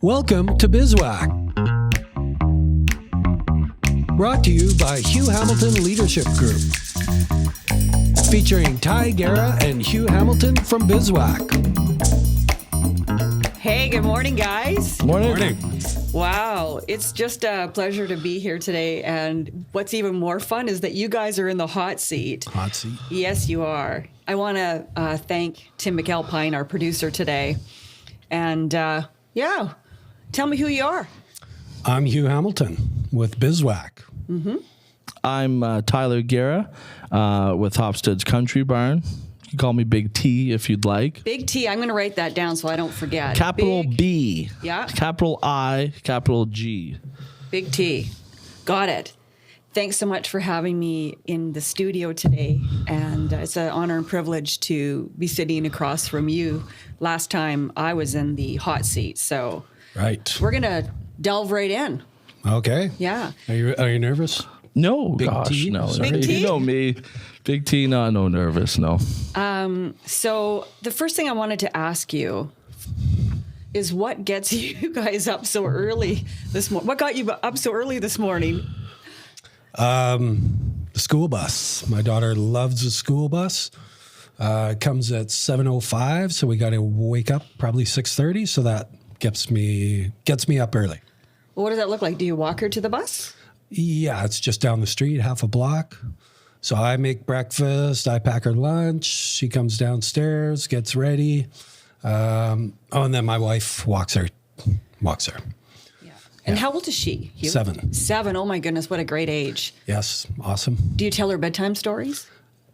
Welcome to Bizwack. Brought to you by Hugh Hamilton Leadership Group. Featuring Garrah and Hugh Hamilton from bizwack. Hey, good morning, guys. Morning. Wow, it's just a pleasure to be here today. And what's even more fun is that you guys are in the hot seat. Hot seat. Yes, you are. I want to thank Tim McAlpine, our producer today. And tell me who you are. I'm Hugh Hamilton with bizwack. I'm Tyler Garrah with Hofstede's Country Barn. You can call me Big T if you'd like. Big T, I'm going to write that down so I don't forget. Capital B. Yeah. Capital I, capital G. Big T. Got it. Thanks so much for having me in the studio today. And it's an honor and privilege to be sitting across from you. Last time I was in the hot seat. So Right. we're going to delve right in. Okay. Yeah. Are you nervous? No, Big gosh, T? no. Sorry. Big T? You know me. Big T, no nervous, no. So the first thing I wanted to ask you is what gets you guys up so early this morning? What got you up so early this morning? The school bus. My daughter loves the school bus. It comes at 7:05, so we got to wake up probably 6:30. So that gets me up early. Well, what does that look like? Do you walk her to the bus? Yeah, it's just down the street, half a block. So I make breakfast, I pack her lunch. She comes downstairs, gets ready. And then my wife walks her. Yeah. And how old is she? Hugh? 7. 7. Oh my goodness, what a great age. Yes, awesome. Do you tell her bedtime stories?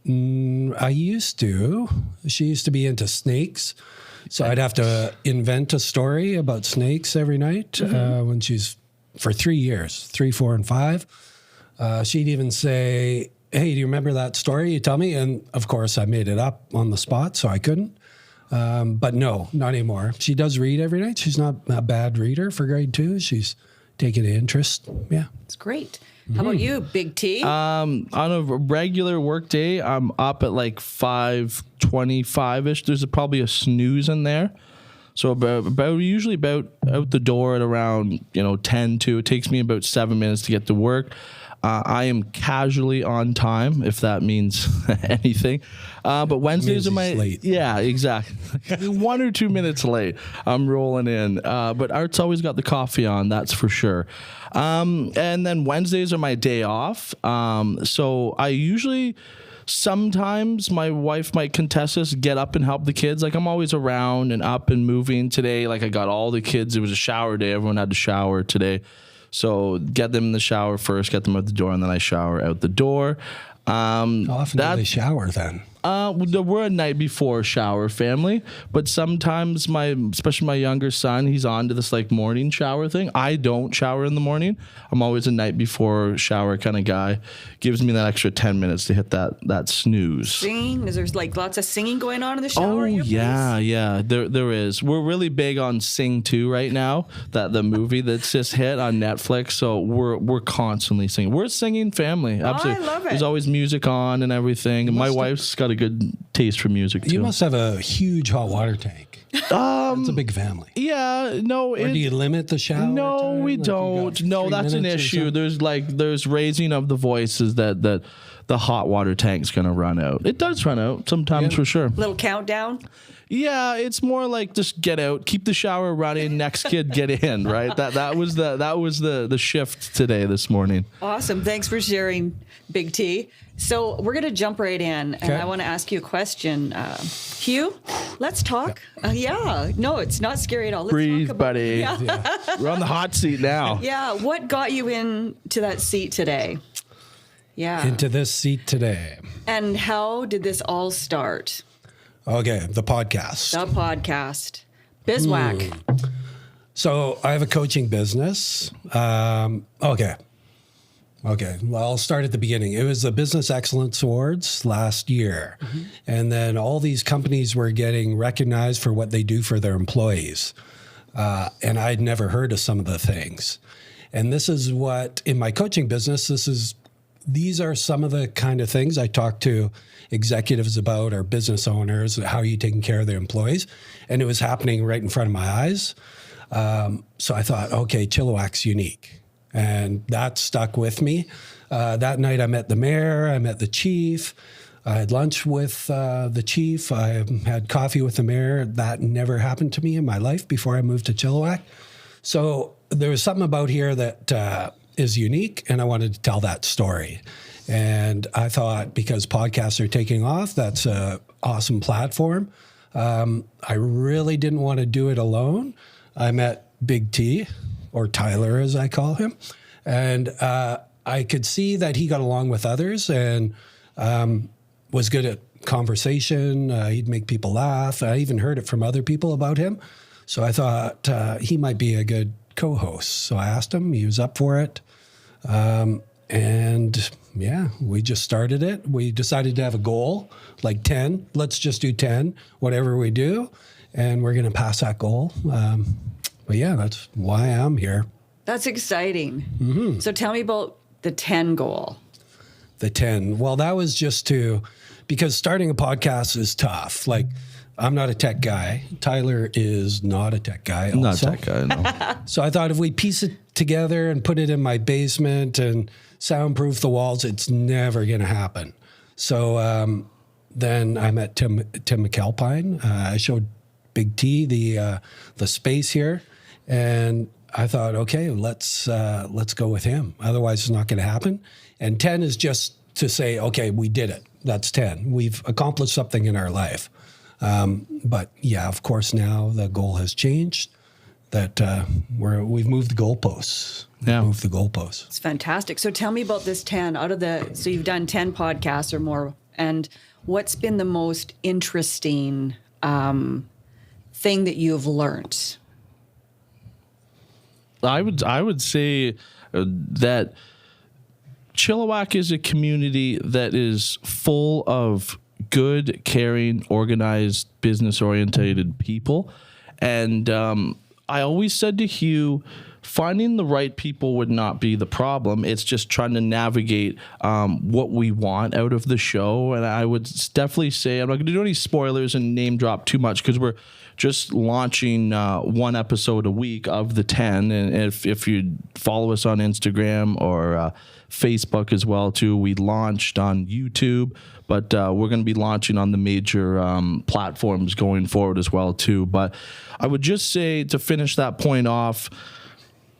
I used to. She used to be into snakes. So I'd have to invent a story about snakes every night when she's, for 3 years, 3, 4, and 5. She'd even say, hey, do you remember that story you tell me? And of course, I made it up on the spot, so I couldn't. But no, not anymore. She does read every night. She's not a bad reader for grade 2. She's taken an interest. Yeah. It's great. How about you, Big T? On a regular work day, I'm up at like 5:25-ish. There's probably a snooze in there. So usually about out the door at around 10 to. It takes me about 7 minutes to get to work. I am casually on time, if that means anything. But Wednesdays are my late. Yeah, exactly. 1 or 2 minutes late, I'm rolling in. But Art's always got the coffee on, that's for sure. And then Wednesdays are my day off. So I usually. Sometimes my wife might contest us, get up and help the kids. Like I'm always around and up and moving. Today, like I got all the kids. It was a shower day. Everyone had to shower today. So get them in the shower first, get them out the door, and then I shower out the door. How often do they shower then? We're a night before shower family, but sometimes especially my younger son, he's on to this like morning shower thing. I don't shower in the morning. I'm always a night before shower kind of guy. Gives me that extra 10 minutes to hit that snooze. Singing? Is there like lots of singing going on in the shower? Oh yeah, there is. We're really big on Sing 2 right now. The movie that's just hit on Netflix. So we're constantly singing. We're a singing family. Absolutely. I love it. There's always music on and everything. And my wife's got a good taste for music too. You must have a huge hot water tank. It's a big family. Yeah, no. Or do you limit the shower? No, time? we Like you don't. got No, 3 that's an minutes or issue. something? There's raising of the voices that the hot water tank's gonna run out. It does run out sometimes for sure. Little countdown? Yeah, it's more like just get out, keep the shower running, next kid get in, right? That was the shift today this morning. Awesome. Thanks for sharing, Big T. So we're going to jump right in, and I want to ask you a question. Hugh, let's talk. No, it's not scary at all. Let's Breathe, talk about, buddy. Yeah. We're on the hot seat now. Yeah. What got you into that seat today? Yeah. Into this seat today. And how did this all start? Okay, the podcast. The podcast. Bizwack. So I have a coaching business. Okay. Well, I'll start at the beginning. It was the Business Excellence Awards last year. And then all these companies were getting recognized for what they do for their employees. And I'd never heard of some of the things. And this is what, in my coaching business, these are some of the kind of things I talk to executives about, or business owners, how are you taking care of their employees? And it was happening right in front of my eyes. So I thought, okay, Chilliwack's unique. And that stuck with me. That night I met the mayor, I met the chief. I had lunch with the chief. I had coffee with the mayor. That never happened to me in my life before I moved to Chilliwack. So there was something about here that is unique, and I wanted to tell that story. And I thought because podcasts are taking off, that's an awesome platform. I really didn't want to do it alone. I met Big T, or Tyler as I call him, and I could see that he got along with others and was good at conversation. He'd make people laugh. I even heard it from other people about him. So I thought he might be a good co-host. So I asked him, he was up for it. And yeah, we just started it. We decided to have a goal, like 10. Let's just do 10, whatever we do. And we're going to pass that goal. But yeah, that's why I'm here. That's exciting. So tell me about the 10 goal. The 10. Well, that was just because starting a podcast is tough. Like, I'm not a tech guy. Tyler is not a tech guy also. Not a tech guy, no. So I thought if we piece it together and put it in my basement and soundproof the walls, it's never going to happen. So then I met Tim McAlpine. I showed Big T the space here, and I thought, okay, let's go with him. Otherwise, it's not going to happen. And 10 is just to say, okay, we did it. That's 10. We've accomplished something in our life. But yeah, of course, now the goal has changed. That we've moved the goalposts. Yeah. Moved the goalposts. It's fantastic. So tell me about this 10 so you've done 10 podcasts or more, and what's been the most interesting thing that you've learned? I would say that Chilliwack is a community that is full of good, caring, organized, business-oriented people. And I always said to Hugh, finding the right people would not be the problem. It's just trying to navigate what we want out of the show. And I would definitely say, I'm not going to do any spoilers and name drop too much because we're just launching one episode a week of the 10. And if you follow us on Instagram or Facebook as well, too, we launched on YouTube. But we're going to be launching on the major platforms going forward as well, too. But I would just say, to finish that point off,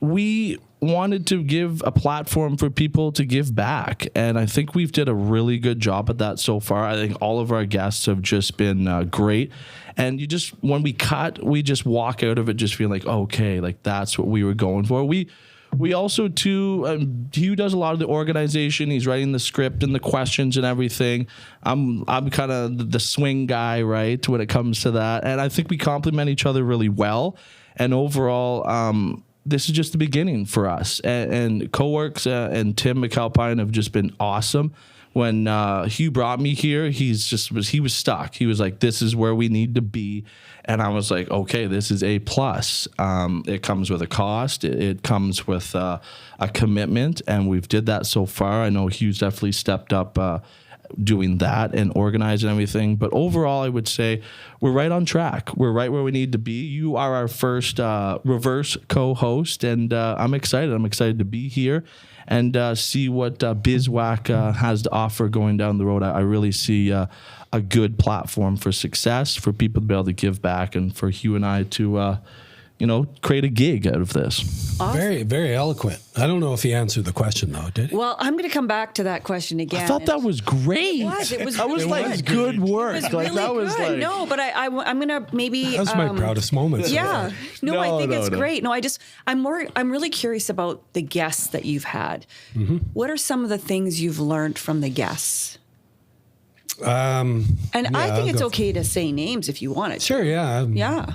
we wanted to give a platform for people to give back. And I think we've did a really good job at that so far. I think all of our guests have just been great. And when we cut, we just walk out of it just feeling like, okay, like that's what we were going for. We also, too, Hugh does a lot of the organization. He's writing the script and the questions and everything. I'm kind of the swing guy, right, when it comes to that. And I think we complement each other really well. And overall, this is just the beginning for us. And Cowork and Tim McAlpine have just been awesome. When Hugh brought me here, he was stuck. He was like, this is where we need to be. And I was like, okay, this is A+. It comes with a cost. It comes with a commitment. And we've did that so far. I know Hugh's definitely stepped up doing that and organizing everything. But overall, I would say we're right on track. We're right where we need to be. You are our first reverse co-host, and I'm excited. I'm excited to be here and see what BizWack has to offer going down the road. I really see a good platform for success, for people to be able to give back, and for Hugh and I to create a gig out of this. Awesome. Very, very eloquent. I don't know if he answered the question, though, did he? Well, I'm going to come back to that question again. I thought that was great. It was. It was that really was like good. good work. It was Like really that was good. like No, but I'm going to maybe. That was my proudest moment. so Yeah. far. No, I think it's no. great. No, I'm really curious about the guests that you've had. Mm-hmm. What are some of the things you've learned from the guests? And I think it's okay to say names if you want it. Sure, yeah. Yeah.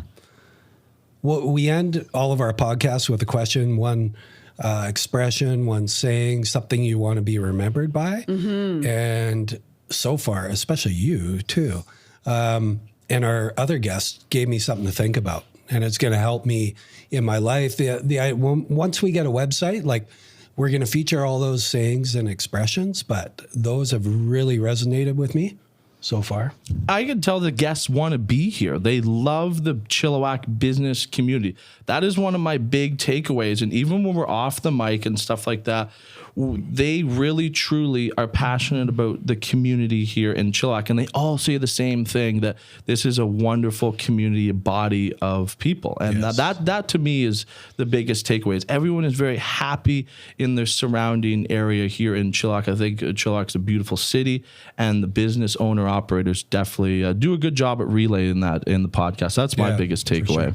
Well, we end all of our podcasts with a question, one expression, one saying, something you want to be remembered by. Mm-hmm. And so far, especially you too, and our other guests gave me something to think about, and it's going to help me in my life. Once we get a website, like, we're going to feature all those sayings and expressions, but those have really resonated with me. so far. I can tell the guests want to be here. They love the Chilliwack business community. That is one of my big takeaways. And even when we're off the mic and stuff like that, they really, truly are passionate about the community here in Chilliwack. And they all say the same thing, that this is a wonderful community body of people. And Yes. that to me is the biggest takeaway. Is everyone is very happy in their surrounding area here in Chilliwack. I think Chilliwack's a beautiful city, and the business owner operators definitely do a good job at relaying that in the podcast. That's my Yeah, biggest for takeaway. sure.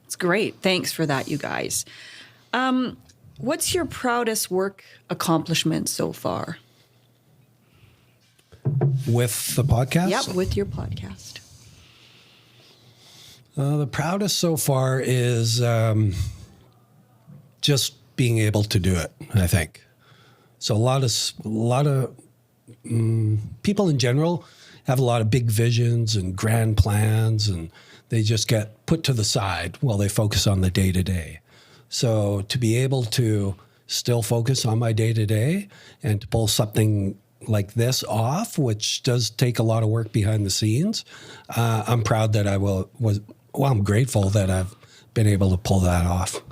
It's great. Thanks for that, you guys. What's your proudest work accomplishment so far? With the podcast? Yep, with your podcast. The proudest so far is just being able to do it, I think. So a lot of people in general have a lot of big visions and grand plans, and they just get put to the side while they focus on the day-to-day. So to be able to still focus on my day-to-day and to pull something like this off, which does take a lot of work behind the scenes, I'm proud that I'm grateful that I've been able to pull that off.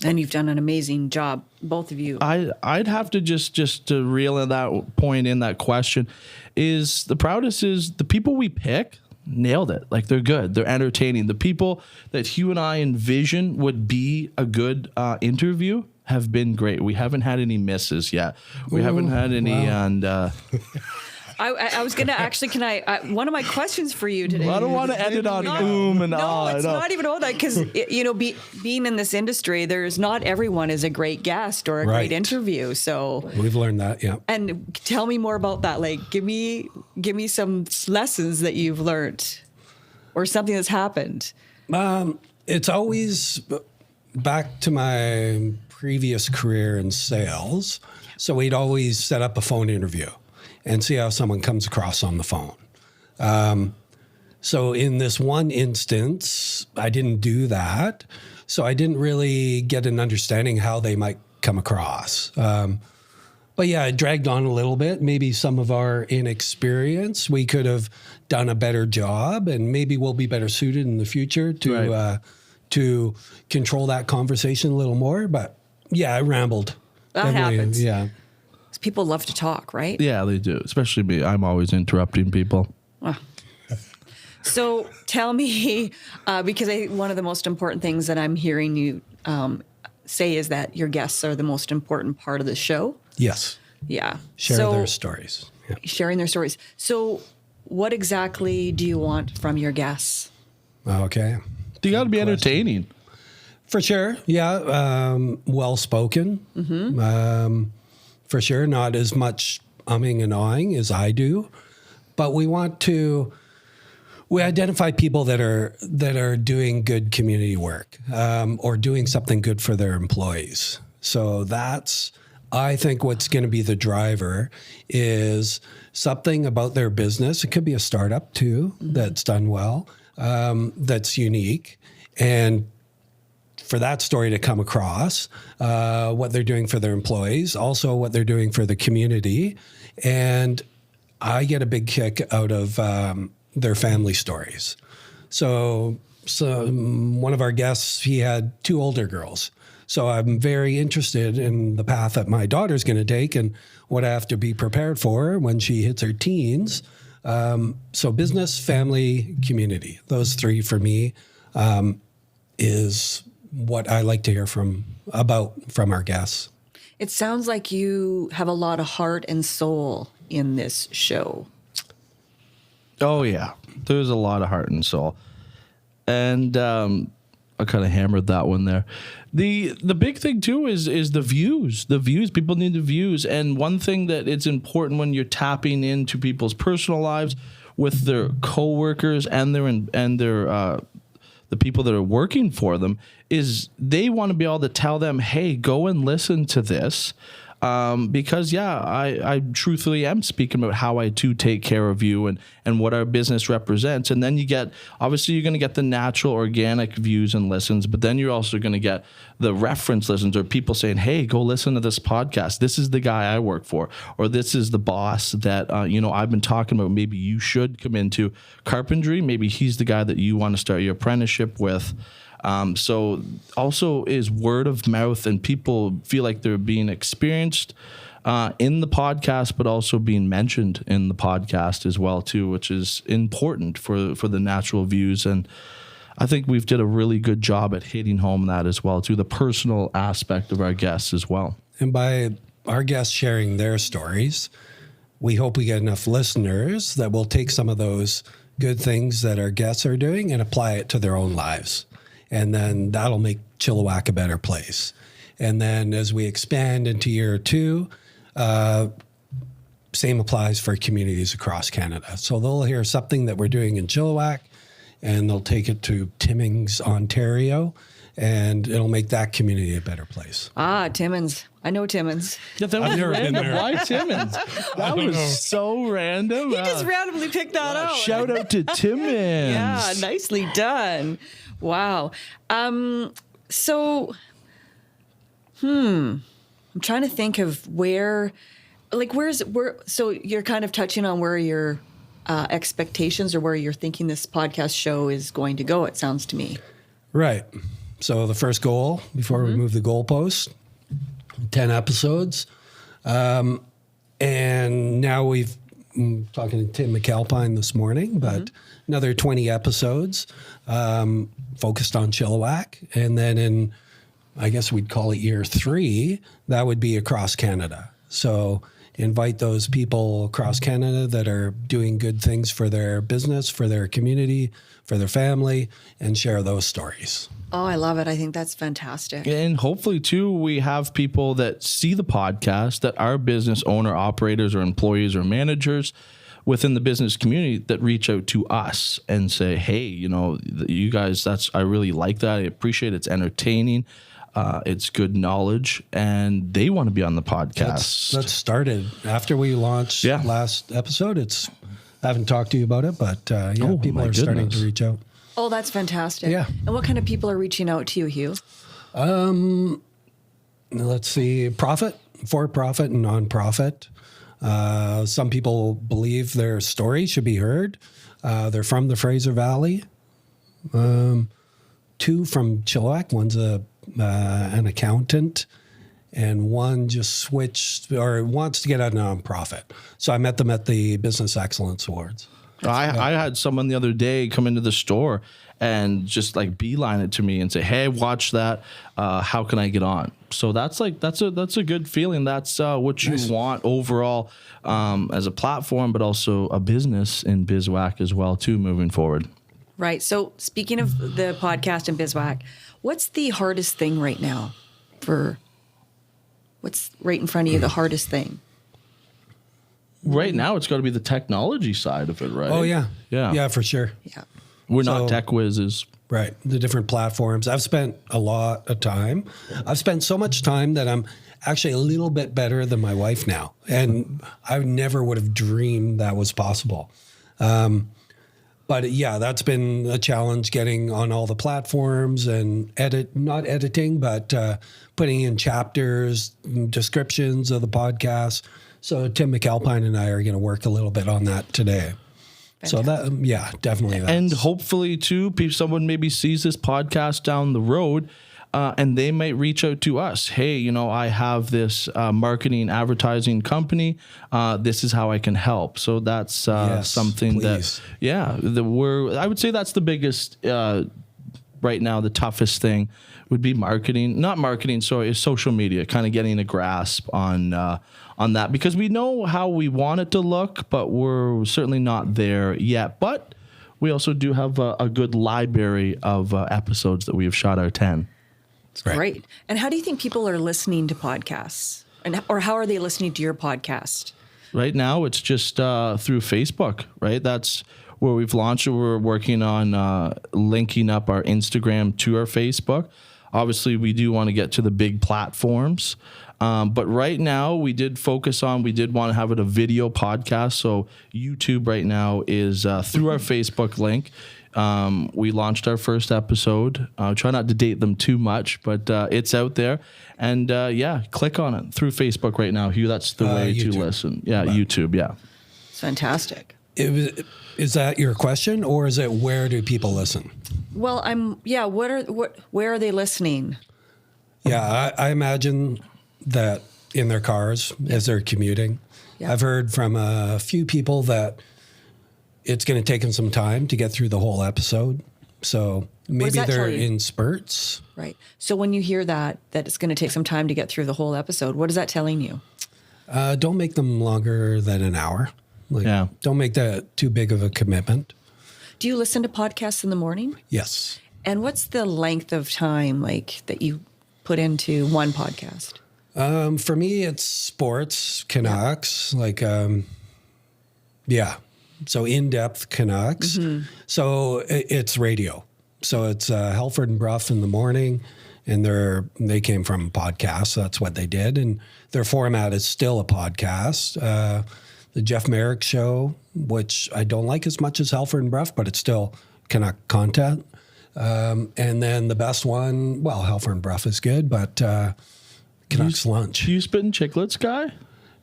And you've done an amazing job, both of you. I'd have to just to reel in that point in that question is the proudest is the people we pick nailed it. Like, they're good. They're entertaining. The people that Hugh and I envision would be a good interview have been great. We haven't had any misses yet. We haven't had any. Wow. And I was going to actually, one of my questions for you today. I don't want to end it on and No, ah. it's not even all that, because being in this industry, not everyone is a great guest or a Right. great interview. So, We've learned that, yeah. and tell me more about that. Like, give me some lessons that you've learned, or something that's happened. It's always back to my previous career in sales. So we'd always set up a phone interview and see how someone comes across on the phone. So in this one instance, I didn't do that. So I didn't really get an understanding how they might come across. But yeah, it dragged on a little bit. Maybe some of our inexperience, we could have done a better job, and maybe we'll be better suited in the future to control that conversation a little more. But yeah, I rambled. That Definitely, happens. Yeah. People love to talk, right? yeah, they do. Especially me. I'm always interrupting people. So tell me, because one of the most important things that I'm hearing you say is that your guests are the most important part of the show. Yes. Yeah. Share So, their stories. Yeah. sharing their stories. So what exactly do you want from your guests? Okay. You got to be entertaining. For sure. Yeah. Well spoken. For sure. Not as much umming and ahhing as I do. But we identify people that are doing good community work or doing something good for their employees. So that's, I think, what's going to be the driver is something about their business. It could be a startup too that's done well, that's unique. And for that story to come across, what they're doing for their employees, also what they're doing for the community. And I get a big kick out of their family stories. So one of our guests, he had 2 older girls. So I'm very interested in the path that my daughter's going to take and what I have to be prepared for when she hits her teens. So business, family, community, those 3 for me is what I like to hear from our guests. It sounds like you have a lot of heart and soul in this show. Oh yeah, there's a lot of heart and soul, and I kind of hammered that one there. The big thing too is the views. The views, people need the views, and one thing that it's important when you're tapping into people's personal lives with their coworkers and their the people that are working for them is they want to be able to tell them, hey, go and listen to this. because I truthfully am speaking about how I do take care of you and what our business represents. And then obviously you're going to get the natural organic views and listens, but then you're also going to get the reference listens or people saying, hey, go listen to this podcast. This is the guy I work for, or this is the boss that, I've been talking about. Maybe you should come into carpentry. Maybe he's the guy that you want to start your apprenticeship with. So also is word of mouth, and people feel like they're being experienced in the podcast, but also being mentioned in the podcast as well too, which is important for the natural views. And I think we've did a really good job at hitting home that as well too, the personal aspect of our guests as well. And by our guests sharing their stories, we hope we get enough listeners that will take some of those good things that our guests are doing and apply it to their own lives. And then that'll make Chilliwack a better place. And then as we expand into year 2, same applies for communities across Canada. So they'll hear something that we're doing in Chilliwack, and they'll take it to Timmins, Ontario, and it'll make that community a better place. Timmins. I know Timmins. Yeah, that was random. Why Timmins? That was so random. You just randomly picked that out. Shout out to Timmins. Yeah, nicely done. Wow. So, I'm trying to think of where so you're kind of touching on where your expectations or where you're thinking this podcast show is going to go, it sounds to me. Right. So the first goal, before we move the goalpost, 10 episodes. And now we've talking to Tim McAlpine this morning, but another 20 episodes focused on Chilliwack. And then in, I guess we'd call it year 3, that would be across Canada. So invite those people across Canada that are doing good things for their business, for their community, for their family, and share those stories. Oh, I love it. I think that's fantastic. And hopefully, too, we have people that see the podcast that are business owner, operators, or employees or managers within the business community that reach out to us and say, hey, you guys, I really like that. I appreciate it. It's entertaining. It's good knowledge, and they want to be on the podcast. That started after we launched last episode. I haven't talked to you about it, but people are starting to reach out. Oh, that's fantastic. Yeah. And what kind of people are reaching out to you, Hugh? Let's see, for-profit and non-profit. Some people believe their story should be heard. They're from the Fraser Valley. 2 from Chilliwack. One's an accountant, and one just switched or wants to get out of nonprofit. So I met them at the Business Excellence Awards. I had someone the other day come into the store and just like beeline it to me and say, hey, watch that. How can I get on? So that's a good feeling. That's what you want overall as a platform, but also a business in BizWack as well, too, moving forward. Right. So speaking of the podcast in BizWack, what's the hardest thing right now what's right in front of you, the hardest thing? Right now, it's got to be the technology side of it, right? Oh, yeah. Yeah. Yeah, for sure. Yeah. We're not tech whizzes. Right. The different platforms. I've spent a lot of time. I've spent so much time that I'm actually a little bit better than my wife now. And I never would have dreamed that was possible. But yeah, that's been a challenge, getting on all the platforms and not editing, but putting in chapters, descriptions of the podcast. So Tim McAlpine and I are going to work a little bit on that today. Fantastic. So that, definitely. And hopefully too, someone maybe sees this podcast down the road and they might reach out to us. Hey, I have this marketing advertising company. This is how I can help. So that's something please. I would say that's the biggest right now. The toughest thing would be social media, kind of getting a grasp on that, because we know how we want it to look, but we're certainly not there yet. But we also do have a good library of episodes that we have shot our 10. That's great. And how do you think people are listening to podcasts? Or how are they listening to your podcast? Right now, it's just through Facebook, right? That's where we've launched it. We're working on linking up our Instagram to our Facebook. Obviously, we do want to get to the big platforms. But right now, we did want to have it a video podcast. So YouTube right now is through our Facebook link. We launched our first episode. Try not to date them too much, but it's out there. And click on it through Facebook right now, Hugh. That's the way YouTube. to listen. Yeah, YouTube, yeah. It's fantastic. Is that your question, or is it where do people listen? Well, where are they listening? Yeah, I imagine that in their cars as they're commuting. Yeah. I've heard from a few people that it's going to take them some time to get through the whole episode. So maybe that they're tell you? in spurts. Right. So when you hear that it's going to take some time to get through the whole episode, what is that telling you? Don't make them longer than an hour. Don't make that too big of a commitment. Do you listen to podcasts in the morning? Yes. And what's the length of time that you put into one podcast? For me, it's sports, Canucks, so in-depth Canucks. Mm-hmm. So it's radio. So it's Halford and Bruff in the morning, and they came from podcasts. That's what they did, and their format is still a podcast. The Jeff Merrick Show, which I don't like as much as Halford and Bruff, but it's still Canuck content. And then the best one, well, Halford and Bruff is good, but Canucks Lunch. You spitting chiclets guy?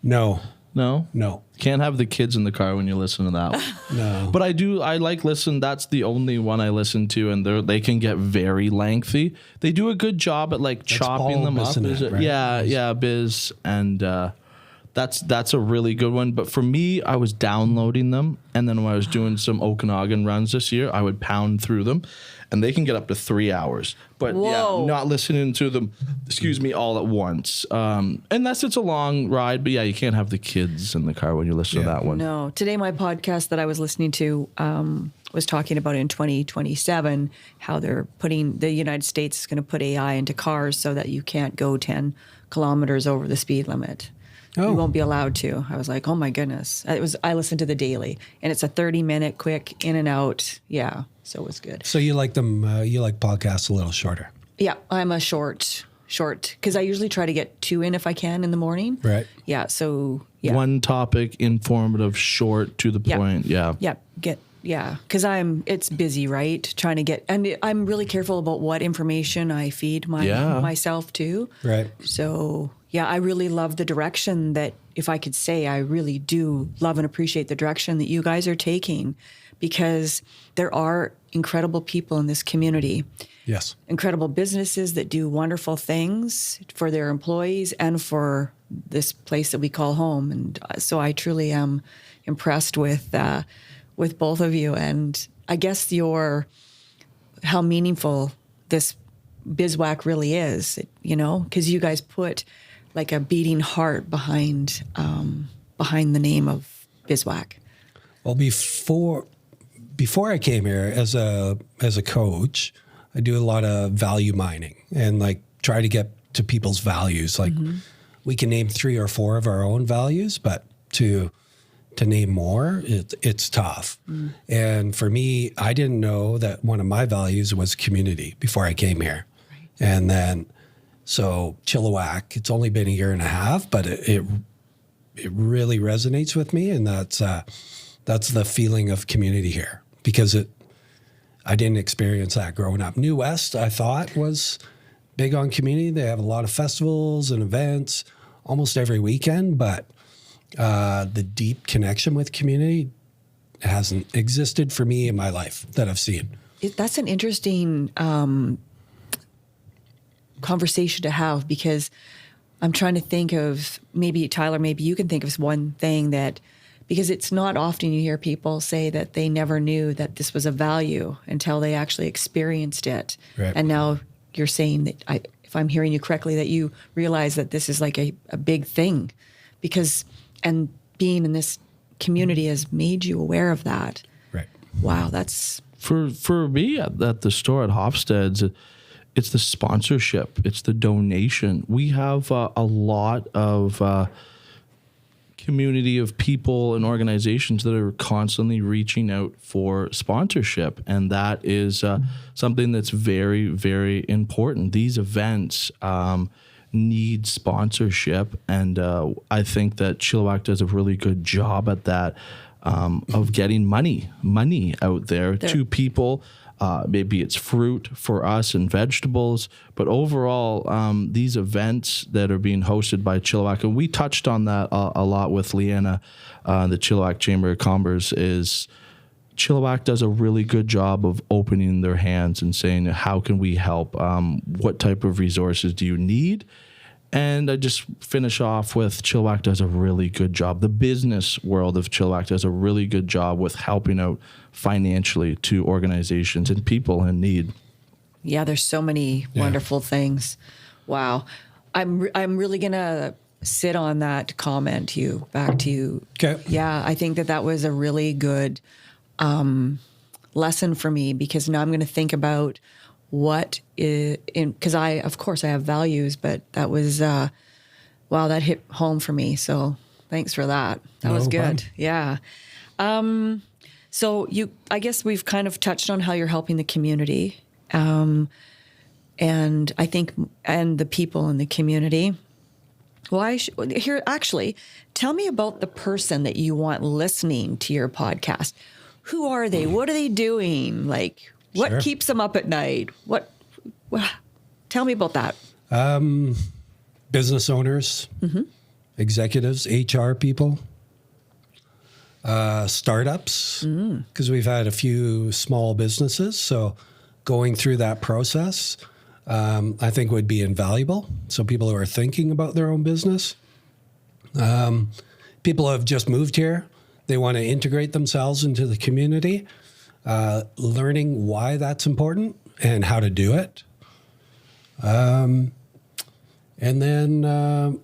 No. Can't have the kids in the car when you listen to that one. No. But I like listen. That's the only one I listen to, and they can get very lengthy. They do a good job at chopping them up. Is it, right? Yeah, Biz, and that's a really good one. But for me, I was downloading them, and then when I was doing some Okanagan runs this year, I would pound through them, and they can get up to 3 hours. But not listening to them, all at once. Unless it's a long ride. But yeah, you can't have the kids in the car when you listen to that one. No. Today, my podcast that I was listening to was talking about in 2027 how the United States is going to put AI into cars so that you can't go 10 kilometers over the speed limit. Oh. You won't be allowed to. I was like, oh my goodness. I listened to the Daily, and it's a 30-minute quick in and out. Yeah, so it was good. So you like them? You like podcasts a little shorter? Yeah, I'm a short because I usually try to get 2 in if I can in the morning. Right. Yeah. So yeah. One topic, informative, short, to the point. Yeah. Yeah. Because it's busy, right? Trying to get, and I'm really careful about what information I feed myself to. Right. So yeah, I really love the direction that, if I could say, I really do love and appreciate the direction that you guys are taking, because there are incredible people in this community. Yes. Incredible businesses that do wonderful things for their employees and for this place that we call home. And so I truly am impressed with both of you. And I guess how meaningful this bizwack really is, because you guys put like a beating heart behind the name of bizwack. Well, before I came here as a coach, I do a lot of value mining and try to get to people's values. We can name 3 or 4 of our own values, but to name more, it's tough. Mm. And for me, I didn't know that one of my values was community before I came here. Right. And then, so Chilliwack, it's only been a year and a half, but it really resonates with me. And that's the feeling of community here, because I didn't experience that growing up. New West, I thought, was big on community. They have a lot of festivals and events almost every weekend, but the deep connection with community hasn't existed for me in my life that I've seen. That's an interesting conversation to have, because I'm trying to think of, maybe Tyler, maybe you can think of one thing that, because it's not often you hear people say that they never knew that this was a value until they actually experienced it. Right. And now you're saying that, if I'm hearing you correctly, that you realize that this is like a big thing, and being in this community has made you aware of that. Right. Wow, that's... For me at the store at Hofstede's, it's the sponsorship. It's the donation. We have a lot of community of people and organizations that are constantly reaching out for sponsorship. And that is something that's very, very important. These events need sponsorship. And I think that Chilliwack does a really good job at that, of getting money out there to people. Maybe it's fruit for us and vegetables, but overall, these events that are being hosted by Chilliwack, and we touched on that a lot with Leanne, the Chilliwack Chamber of Commerce, is Chilliwack does a really good job of opening their hands and saying, how can we help? What type of resources do you need? And I just finish off with Chilliwack does a really good job. The business world of Chilliwack does a really good job with helping out financially to organizations and people in need. Yeah, there's so many wonderful things. Wow. I'm really going to sit on that comment, Hugh. Back to you. Okay. Yeah, I think that was a really good lesson for me, because now I'm going to think about what is in, because I have values, but that was wow, that hit home for me. So thanks for that. That was good. Yeah. So I guess we've kind of touched on how you're helping the community, and I think and the people in the community. Well, actually, tell me about the person that you want listening to your podcast. Who are they? What are they doing? Like, what keeps them up at night? What tell me about that. Business owners, executives, HR people, startups, because we've had a few small businesses. So going through that process, I think would be invaluable. So people who are thinking about their own business, people who have just moved here, they want to integrate themselves into the community, learning why that's important and how to do it. And then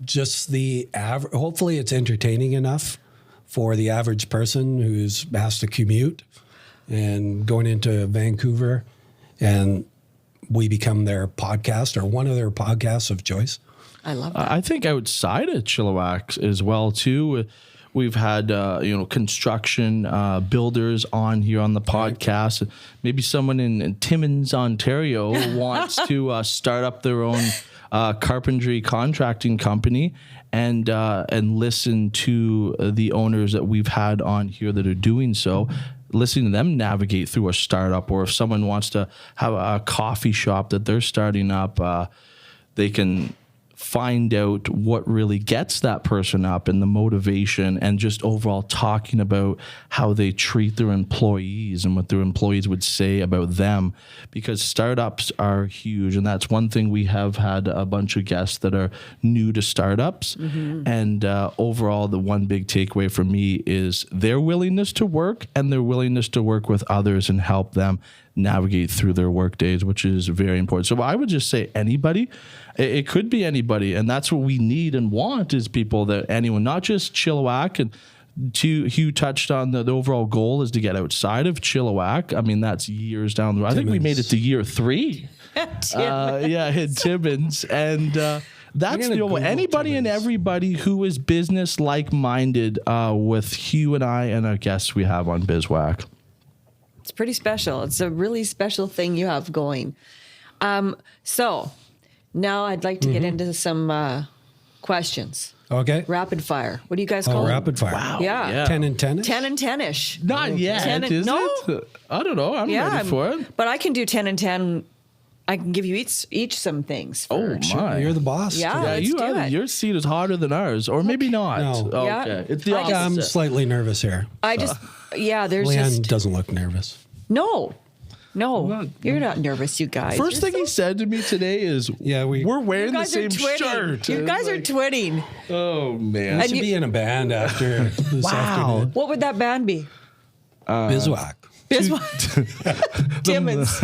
just the average, hopefully it's entertaining enough for the average person who's has to commute and going into Vancouver, and we become their podcast or one of their podcasts of choice. I love that. I think outside of Chilliwack as well too, we've had construction builders on here on the podcast. Maybe someone in Timmins, Ontario, wants to start up their own carpentry contracting company, and listen to the owners that we've had on here that are doing so. Listening to them navigate through a startup, or if someone wants to have a coffee shop that they're starting up, they can find out what really gets that person up and the motivation, and just overall talking about how they treat their employees and what their employees would say about them, because startups are huge. And that's one thing we have had a bunch of guests that are new to startups. And overall, the one big takeaway for me is their willingness to work and their willingness to work with others and help them navigate through their work days, which is very important. So I would just say anybody. It could be anybody, and that's what we need and want, is people that anyone, not just Chilliwack. And Hugh touched on the overall goal is to get outside of Chilliwack. I mean, that's years down the road. I think we made it to year 3. In Timmins. And that's the goal. Anybody and everybody who is business like-minded with Hugh and I and our guests we have on BizWack. It's pretty special. It's a really special thing you have going. So now I'd like to get into some questions. Okay. Rapid fire. What do you guys call it? Rapid fire. Wow. Yeah. 10 and 10? 10 and 10-ish. Not yet, is it? I don't know. I'm ready for it. But I can do 10 and 10. I can give you each some things. My. You're the boss. Yeah, let's you do are. it. Your seat is harder than ours, or maybe not. No. Okay. Yeah. It's the opposite. I'm slightly nervous here. I just, there's Leanne doesn't look nervous. No, you're not nervous, you guys. First thing he said to me today is, we're wearing the same shirt. You guys are twinning. Oh, man. I should be in a band after this afternoon. What would that band be? Bizwack. Timmins.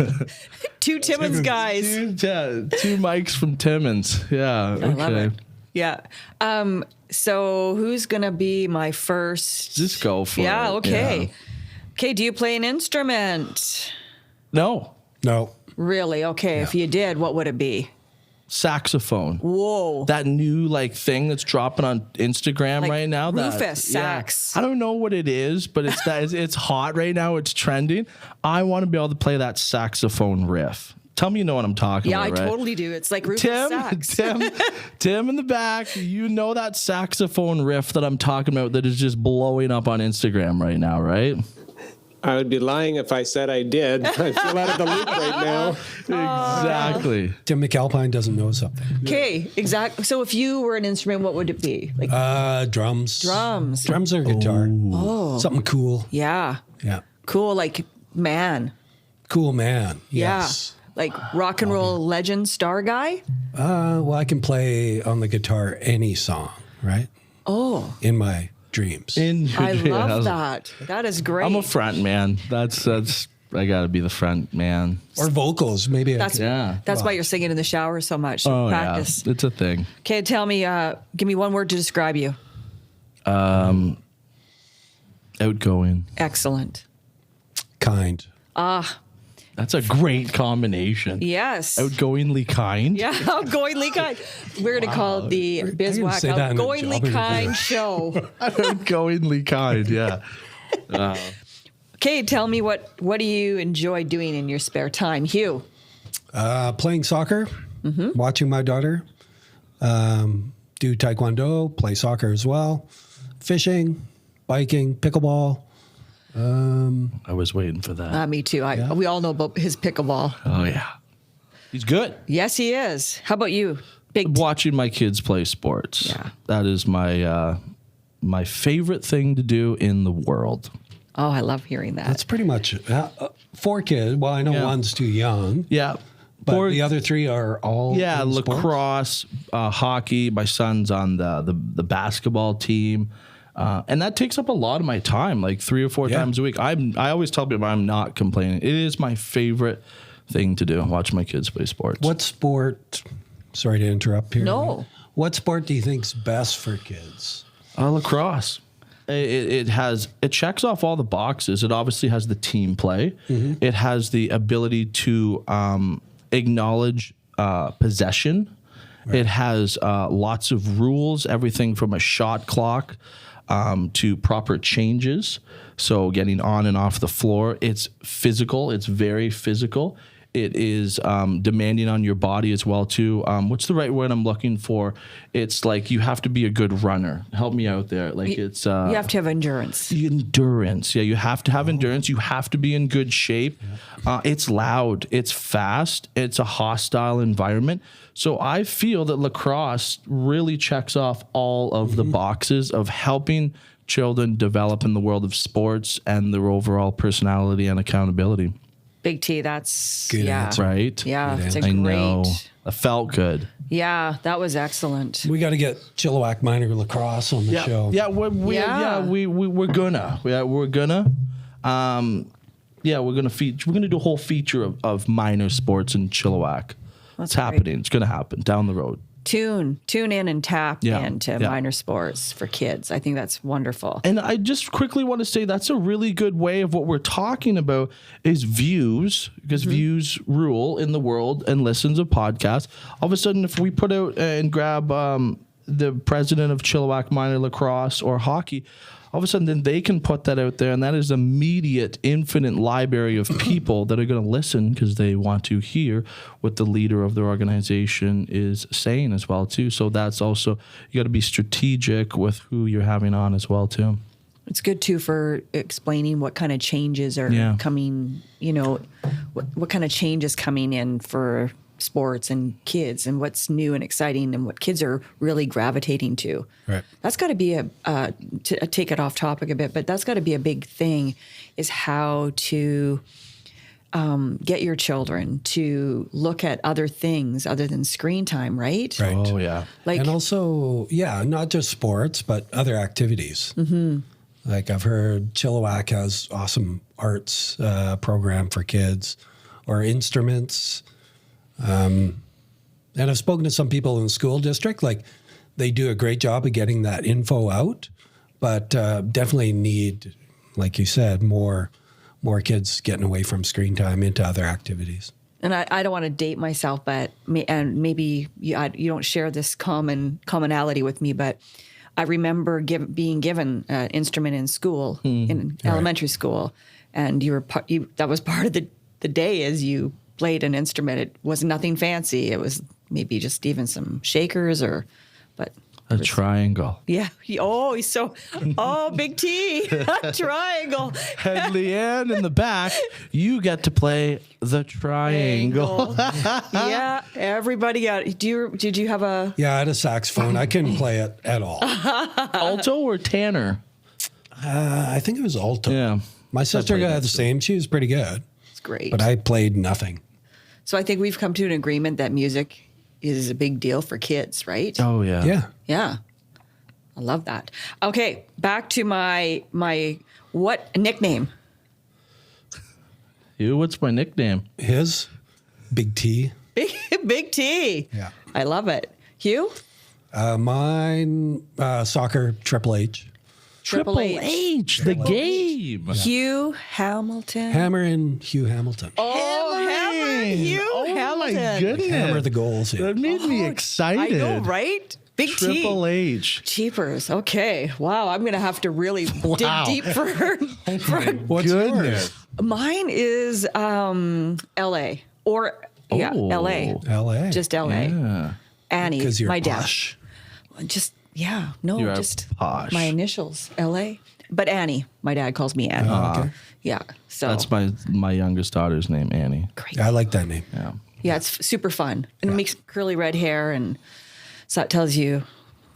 Two Timmins guys. Two mics from Timmins. Yeah. I love it. Yeah. So who's going to be my first? Just go for it. Yeah, okay. Yeah. Okay, do you play an instrument? No. No. Really? Okay, if you did, what would it be? saxophone. Whoa. That new like thing that's dropping on Instagram Like right now. Rufus sax. I don't know what it is, but it's hot right now. It's trending. I want to be able to play that saxophone riff. Tell me you know what I'm talking about, right? Yeah, I totally do. It's like Rufus sax. Tim in the back, you know that saxophone riff that I'm talking about that is just blowing up on Instagram right now, right? I would be lying if I said I did. I feel out of the loop right now. Exactly. Tim McAlpine doesn't know something. Okay, exactly. So if you were an instrument, what would it be? Like Drums. drums. Drums or guitar. Oh. Something cool. Yeah. Yeah. Cool, like man. Cool man. Yes. Yeah. Like rock and roll legend star guy? Well, I can play on the guitar any song, right? Oh. In my dreams. I love that. That is great. I'm a front man. That's I gotta be the front man. Or vocals, maybe. That's why you're singing in the shower so much. Oh Practice. yeah, it's a thing. Okay, tell me, give me one word to describe you. Outgoing. Excellent. Kind. That's a great combination. Yes. Outgoingly kind. Yeah, outgoingly kind. We're going to call it the Bizwack say that in a Outgoingly job Kind interview. Show. Outgoingly kind. Yeah. Okay, tell me what do you enjoy doing in your spare time, Hugh? Playing soccer, watching my daughter, do taekwondo, play soccer as well, fishing, biking, pickleball. I was waiting for that. Me too. We all know about his pickleball. Oh yeah. He's good. Yes, he is. How about you? Watching my kids play sports. Yeah. That is my my favorite thing to do in the world. Oh, I love hearing that. That's pretty much 4 kids. Well, I know one's too young, Yeah. but the other 3 are all in sports? lacrosse, hockey. My son's on the basketball team. And that takes up a lot of my time, like 3 or 4 times a week. I always tell people I'm not complaining. It is my favorite thing to do, watch my kids play sports. What sport? Sorry to interrupt here. No. What sport do you think's best for kids? Lacrosse. It checks off all the boxes. It obviously has the team play. It has the ability to acknowledge possession. Right. It has lots of rules, everything from a shot clock to proper changes. So getting on and off the floor. It's physical. It's very physical. It is demanding on your body as well too. What's the right word I'm looking for? It's like you have to be a good runner. Help me out there. Like it's you have to have endurance. Endurance. Yeah, you have to have endurance. You have to be in good shape. It's loud. It's fast. It's a hostile environment. So I feel that lacrosse really checks off all of the boxes of helping children develop in the world of sports and their overall personality and accountability. Big T, that's Good answer. Right? Yeah, it's a I great. know. It felt good. Yeah, that was excellent. We got to get Chilliwack Minor Lacrosse on the show. Yeah, we're gonna. We're gonna do a whole feature of minor sports in Chilliwack. It's happening. It's gonna happen down the road. Tune in and tap into Yeah. minor sports for kids. I think that's wonderful. And I just quickly want to say that's a really good way of what we're talking about is views, because views rule in the world and listens of podcasts. All of a sudden, if we put out and grab the president of Chilliwack Minor Lacrosse or hockey, all of a sudden then they can put that out there, and that is immediate, infinite library of people that are going to listen because they want to hear what the leader of their organization is saying as well too. So that's also, you got to be strategic with who you're having on as well too. It's good too for explaining what kind of changes are coming, what kind of change is coming in for sports and kids and what's new and exciting and what kids are really gravitating to. Right. That's got to be to take it off topic a bit, but that's got to be a big thing, is how to get your children to look at other things other than screen time, right? Right. Oh yeah. And also, not just sports, but other activities. Like I've heard Chilliwack has awesome arts program for kids or instruments. And I've spoken to some people in the school district, like they do a great job of getting that info out, but definitely need, like you said, more kids getting away from screen time into other activities. and I don't want to date myself, but maybe you don't share this commonality with me, but I remember being given an instrument in school, in elementary school, and that was part of the day as you played an instrument. It was nothing fancy. It was maybe just even some shakers but a triangle. yeah. He's so, big T, a triangle. And Leanne in the back, you get to play the triangle. Yeah, everybody got. Did you have a? Yeah, I had a saxophone. I couldn't play it at all. Alto or tenor? I think it was alto. Yeah. My sister got the same. She was pretty good. It's great. But I played nothing. So I think we've come to an agreement that music is a big deal for kids, right? Oh, yeah. Yeah. Yeah. I love that. Okay, back to my what nickname? What's my nickname? His, Big T. Big T. Yeah. I love it. Hugh? Mine, soccer, Triple H. Triple H. The game. Hugh Hamilton. Hammer and Hugh Hamilton. Hugh Hamilton. My goodness. Hammer the goals. Yeah. That made me excited. I know, right? Big Triple T. H. Cheapers. Okay. Wow. I'm going to have to really dig deep for What's yours? Mine is L.A. or L.A. L.A. Just L.A. Yeah. Annie, Because you're my dad. posh. Just You're just posh. my initials, L.A. But Annie, my dad calls me Annie. Okay. Yeah. So That's my youngest daughter's name, Annie. great. I like that name. Yeah. Yeah, it's super fun. And it makes curly red hair, and so that tells you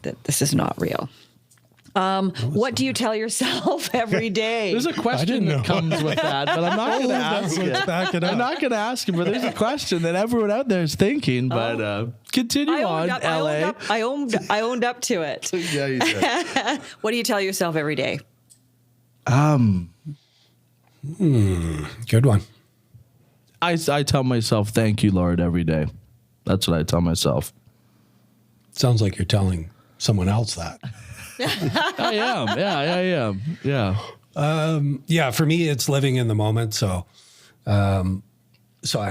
that this is not real. What do you tell yourself every day? There's a question that comes with that, but I'm not going to ask it. Back it up. I'm not going to ask it, but there's a question that everyone out there is thinking. But continue on, LA. I owned up to it. Yeah, you did. What do you tell yourself every day? Good one. I tell myself, thank you, Lord, every day. That's what I tell myself. Sounds like you're telling someone else that. I am. Yeah, I am. Yeah. Yeah, for me, it's living in the moment. So I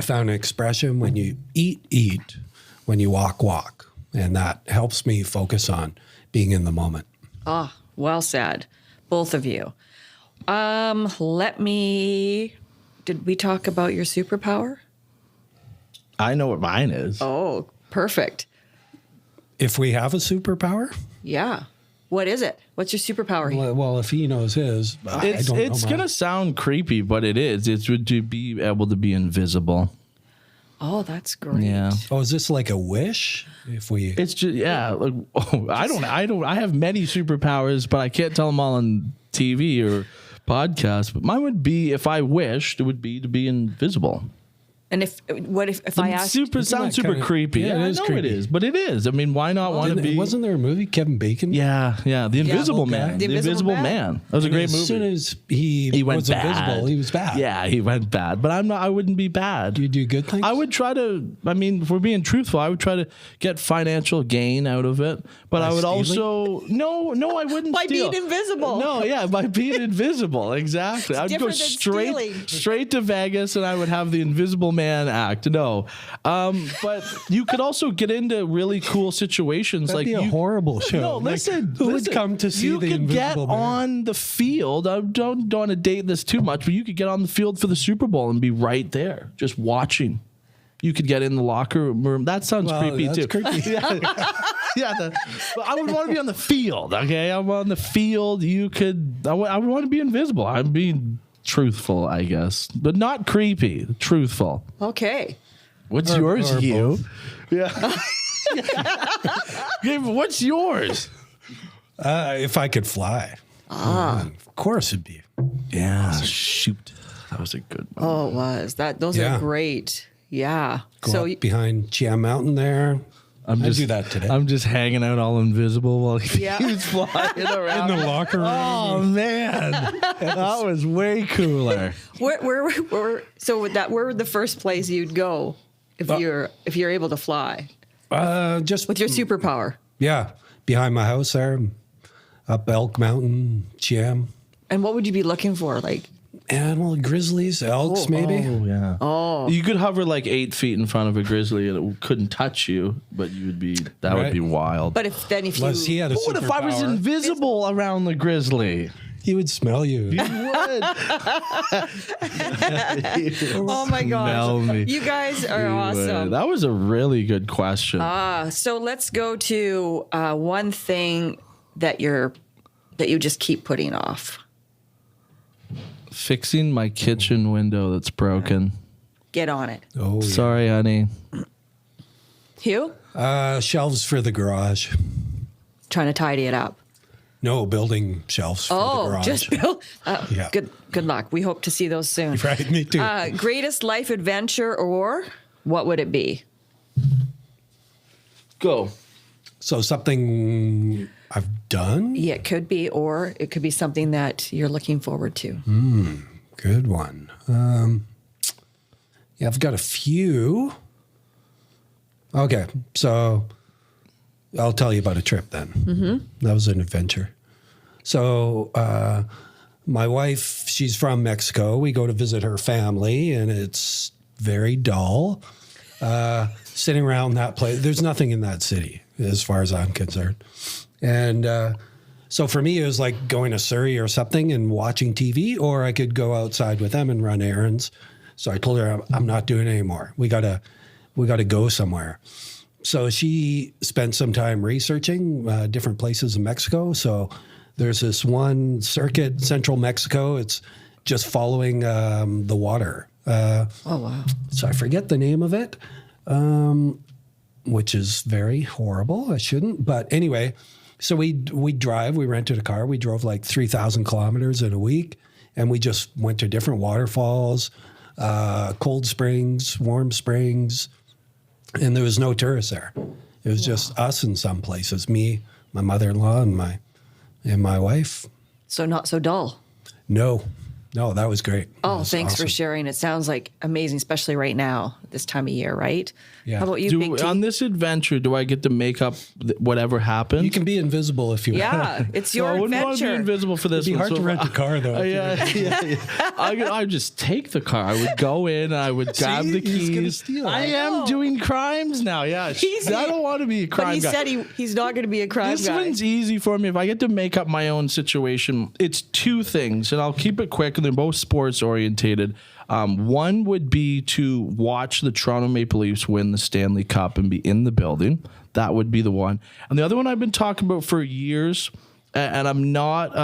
found an expression: when you eat, when you walk. And that helps me focus on being in the moment. Ah, well said. Both of you. Did we talk about your superpower? I know what mine is. Oh, perfect. If we have a superpower, Yeah. What is it? What's your superpower? well, if he knows his, I don't know It's mine. going to sound creepy, but it is. It's to be able to be invisible. Oh, that's great. Yeah. Oh, is this like a wish? If we, It's just like, I have many superpowers, but I can't tell them all on TV or podcasts. But mine would be, if I wished, it would be to be invisible. And if I asked, Sounds super kinda- creepy. yeah, it I is know creepy. it is, but it is. I mean, why not want to be? wasn't there a movie, Kevin Bacon? Yeah, the Invisible okay. Man. The The Invisible Invisible Man. Man. That was a great As movie. soon as he He went was bad. invisible, he was bad. Yeah, he went bad. But I wouldn't be bad. Do you do good things? I would try to, if we're being truthful, I would try to get financial gain out of it. But I would also, no, I wouldn't By steal. being invisible. No, yeah, by being invisible. Exactly. I'd go different than stealing. straight to Vegas and I would have the Invisible Man act. No. But you could also get into really cool situations. That'd like be a horrible show. No, Like, listen. who would come to see you the could get Invisible Man? on the field. I don't want to date this too much, but you could get on the field for the Super Bowl and be right there, just watching. You could get in the locker room. That sounds Well, creepy that's too. creepy. Yeah, but I would want to be on the field. Okay, I'm on the field. I would want to be invisible. I'm being truthful, I guess, but not creepy. Truthful. okay. What's Or- yours, or Hugh? both. Yeah. Okay, but what's yours? If I could fly. Of course it'd be. Yeah. Shoot. That was a good one. Oh, it was that. Those Yeah. are great. Yeah. Go So up behind Chia Mountain there. I'd do that today. I'm just hanging out all invisible while Yeah. he's flying around. in the locker room. Oh man, that was way cooler. where where the first place you'd go if you're able to fly Just with your superpower? yeah, behind my house there, up Elk Mountain, Chiam. And what would you be looking for? Like animal, grizzlies, elks, maybe. Oh, yeah. Oh. You could hover like 8 feet in front of a grizzly and it couldn't touch you, but you would be, that would be wild. But if Unless he you, had a What if I was superpower, invisible around the grizzly? he would smell you. You would. oh my Smell me. gosh, you guys are awesome. That was a really good question. So let's go to one thing that you just keep putting off. Fixing my kitchen window that's broken. Get on it. Oh, Sorry, honey. Hugh? shelves for the garage. Trying to tidy it up. No, building shelves for the garage. Just build. Yeah. Good luck. We hope to see those soon. Right, me too. Greatest life adventure, or what would it be? Go. So something I've done? Yeah, it could be, or it could be something that you're looking forward to. Good one. Yeah, I've got a few. Okay, so I'll tell you about a trip then. Mm-hmm. That was an adventure. So my wife, she's from Mexico. We go to visit her family, and it's very dull. Sitting around that place, there's nothing in that city as far as I'm concerned. And so for me, it was like going to Surrey or something and watching TV, or I could go outside with them and run errands. So I told her, I'm not doing it anymore. We gotta go somewhere. So she spent some time researching different places in Mexico. So there's this one circuit, central Mexico. It's just following the water. Oh, wow. So I forget the name of it, which is very horrible. I shouldn't. But anyway, so we drive. We rented a car. We drove like 3,000 kilometers in a week. And we just went to different waterfalls, cold springs, warm springs. And there was no tourists there. It was just us in some places, me, my mother-in-law, and my wife. So not so dull. No, that was great. Oh, thanks awesome. for sharing. It sounds like amazing, especially right now, this time of year, right? Yeah. How about you, Big T? On this adventure, do I get to make up whatever happened? You can be invisible if you want. Yeah, it's your I wouldn't want to be adventure. invisible for this It'd be one. hard to rent a car, though. Yeah. I would just take the car. I would go in. I would grab the He's gonna keys. steal it. I am doing crimes now. Yeah, I don't want to be a But crime he guy. said he's not going to be a crime This guy. one's easy for me. If I get to make up my own situation, it's two things, and I'll keep it quick, and they're both sports orientated. One would be to watch the Toronto Maple Leafs win the Stanley Cup and be in the building. That would be the one. And the other one I've been talking about for years, and I'm not,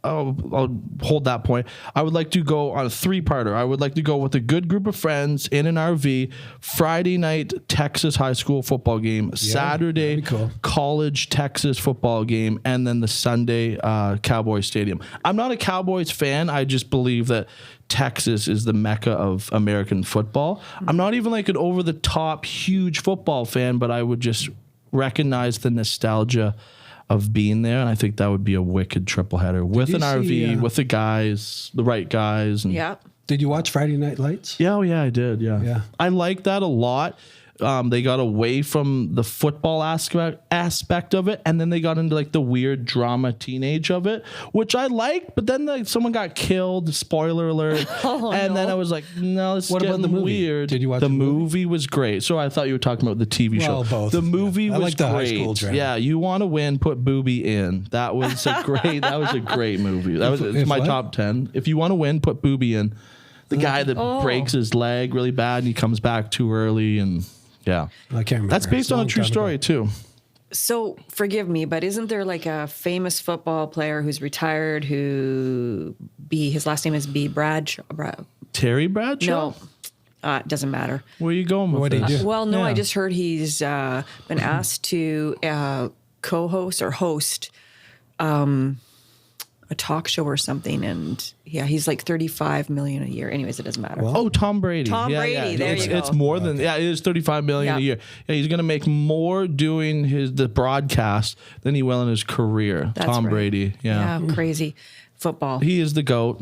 I'll hold that point. I would like to go on a 3-parter. I would like to go with a good group of friends in an RV, Friday night Texas high school football game, Saturday cool. college Texas football game, and then the Sunday Cowboys Stadium. I'm not a Cowboys fan. I just believe that Texas is the mecca of American football. I'm not even like an over-the-top huge football fan, but I would just recognize the nostalgia of being there, and I think that would be a wicked triple header with an RV, with the guys, the right guys. And Yeah. Did you watch Friday Night Lights? Yeah, I did. Yeah. I like that a lot. They got away from the football aspect of it, and then they got into like the weird drama teenage of it, which I liked. But then like someone got killed. Spoiler alert! Then I was like, no, it's What about getting the movie? weird. Did you watch the the movie? movie? Was great. So I thought you were talking about the TV show. Well, both. The movie Yeah. I was like the high great. school drama. Yeah, you want to win? Put Booby in. That was a great. That was a great movie. It's If my what? top 10. If you want to win, put Booby in. The guy that breaks his leg really bad and he comes back too early and. Yeah. I can't remember. That's based It's a on a long true time story, ago. too. So forgive me, but isn't there like a famous football player who's retired his last name is B. Bradshaw? Terry Bradshaw? No, it doesn't matter. Where are you going with What did he this? do? Well, no, Yeah. I just heard he's been asked to co-host or host a talk show or something, and he's like $35 million a year. Anyways, it doesn't matter. Well, Oh, Tom Brady. Tom Brady, there you It's go. more than, it is $35 million a Yeah. year. Yeah, he's going to make more doing the broadcast than he will in his career. That's Tom right. Brady. Yeah. Crazy football. He is the GOAT.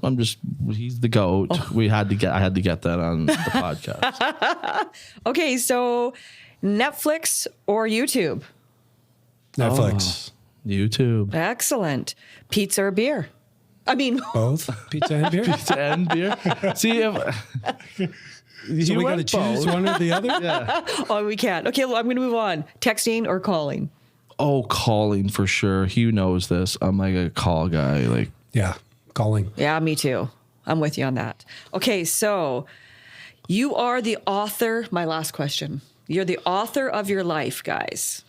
He's the GOAT. I had to get that on the podcast. Okay, so Netflix or YouTube? Netflix. YouTube. Excellent. Pizza or beer? I mean, Both pizza and beer. Pizza and beer. See if. So we got to choose one or the other. Yeah. oh, we can't. Okay, well, I'm going to move on. Texting or calling? Oh, calling for sure. Hugh knows this. I'm like a call guy. Like, Yeah, calling. Yeah, me too. I'm with you on that. Okay, so you are the author. My last question. You're the author of your life, guys.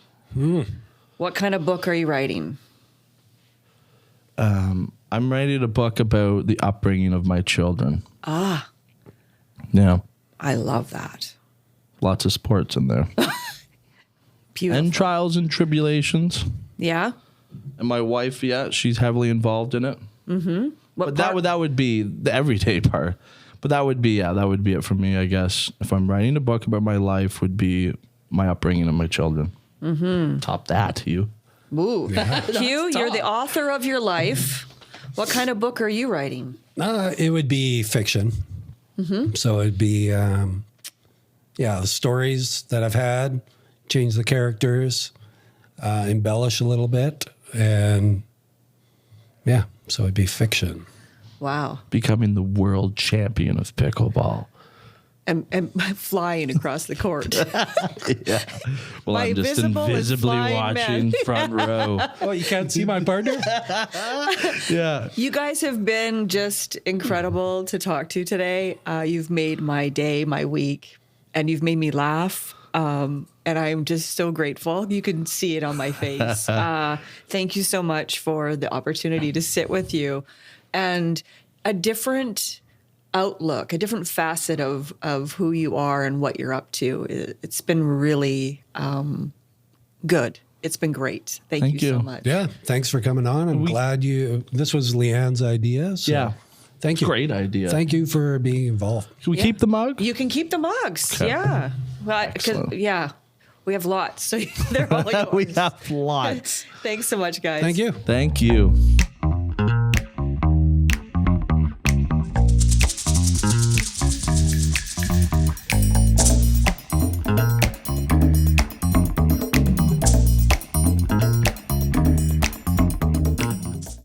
What kind of book are you writing? I'm writing a book about the upbringing of my children. Ah, Yeah. I love that. Lots of sports in there. Beautiful. And trials and tribulations. Yeah? And my wife, yeah, she's heavily involved in it. What But part? that would be the everyday part. But that would be it for me, I guess. If I'm writing a book about my life, would be my upbringing of my children. Top that, Hugh. Ooh. Hugh, you're the author of your life. What kind of book are you writing? It would be fiction. So it'd be, the stories that I've had, change the characters, embellish a little bit, and yeah, so it'd be fiction. Wow. Becoming the world champion of pickleball. And flying across the court. Yeah. Well, My I'm just visible and invisibly flying watching man. front row. Oh, you can't see my partner? Yeah. You guys have been just incredible to talk to today. You've made my day, my week, and you've made me laugh. And I'm just so grateful. You can see it on my face. Thank you so much for the opportunity to sit with you and a different outlook, a different facet of who you are and what you're up to. It's been really good. It's been great. Thank you so much. Yeah, thanks for coming on. I'm glad this was Leanne's idea. So Yeah. thank you. Great idea. Thank you for being involved. Can we keep the mug? You can keep the mugs. Okay. Yeah. Well, 'cause, yeah, we have lots. So they're all yours. We have lots. Thanks so much, guys. Thank you. Thank you.